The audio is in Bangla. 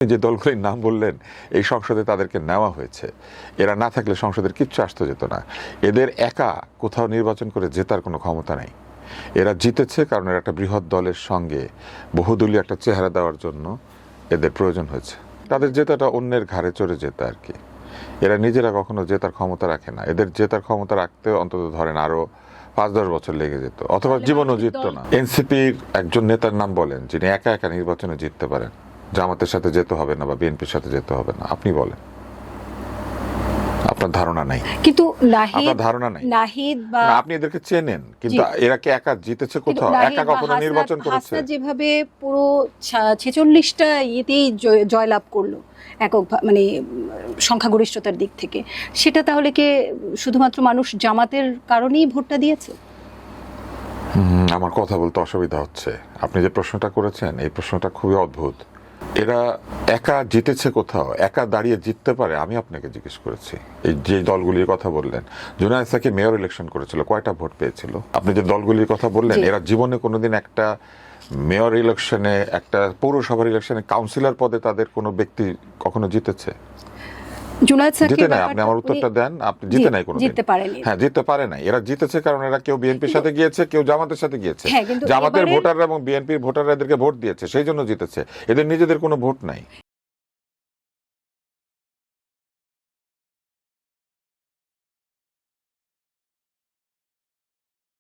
যে দলগুলির নাম বললেন এই সংসদে তাদেরকে নেওয়া হয়েছে, এরা না থাকলে সংসদের কিচ্ছু আসতে যেত না। এদের একা কোথাও নির্বাচন করে জেতার কোনো ক্ষমতা নেই। এরা জিতেছে কারণ এরা একটা বৃহৎ দলের সঙ্গে বহুদলীয় একটা চেহারা দেওয়ার জন্য এদের প্রয়োজন হয়েছে। তাদের জেতাটা অন্যের ঘাড়ে চড়ে যেতে আর কি। এরা নিজেরা কখনো জেতার ক্ষমতা রাখে না। এদের জেতার ক্ষমতা রাখতে অন্তত ধরেন আরো 5-10 বছর লেগে যেত, অথবা জীবনও জিততো না। এনসিপির একজন নেতার নাম বলেন যিনি একা একা নির্বাচনে জিততে পারেন, জামাতের সাথে যেতে হবে না বা বিএনপির সাথে যেতে হবে না, আপনি বলেন। আপনার ধারণা নাই, কিন্তু আপনার ধারণা নাই। নাহিদ বা আপনি এদেরকে চেনেন, কিন্তু এরা কি একা জিতেছে কোথাও? একা কখনো নির্বাচন করেছে? যেভাবে পুরো 46টা ইয়েতেই জয়লাভ করলো একক মানে সংখ্যাগরিষ্ঠতার দিক থেকে, সেটা তাহলে কি শুধুমাত্র মানুষ জামাতের কারণেই ভোটটা দিয়েছে? আমার কথা বলতে অসুবিধা হচ্ছে। আপনি যে প্রশ্নটা করেছেন এই প্রশ্নটা খুবই অদ্ভুত। এরা একা জিতেছে কোথাও? একা দাঁড়িয়ে জিততে পারে? আমি আপনাকে জিজ্ঞেস করেছি। এই যে দলগুলির কথা বললেন, জুনায়েসাকে মেয়র ইলেকশন করেছিল, কয়টা ভোট পেয়েছিল? আপনি যে দলগুলির কথা বললেন, এরা জীবনে কোনোদিন একটা মেয়র ইলেকশনে, একটা পৌরসভার ইলেকশনে কাউন্সিলর পদে তাদের কোনো ব্যক্তি কখনো জিতেছে? জিতে নাই। আপনি আমার উত্তরটা দেন। আপনি জিতে নাই কোনোদিন। জিততে পারেনি। হ্যাঁ, জিততে পারে নাই। এরা জিতেছে কারণ এরা কেউ বিএনপির সাথে গিয়েছে, কেউ জামাতের সাথে গিয়েছে। জামাতের ভোটাররা এবং বিএনপির ভোটাররা এদেরকে ভোট দিয়েছে, সেই জন্য জিতেছে। এদের নিজেদের কোনো ভোট নাই।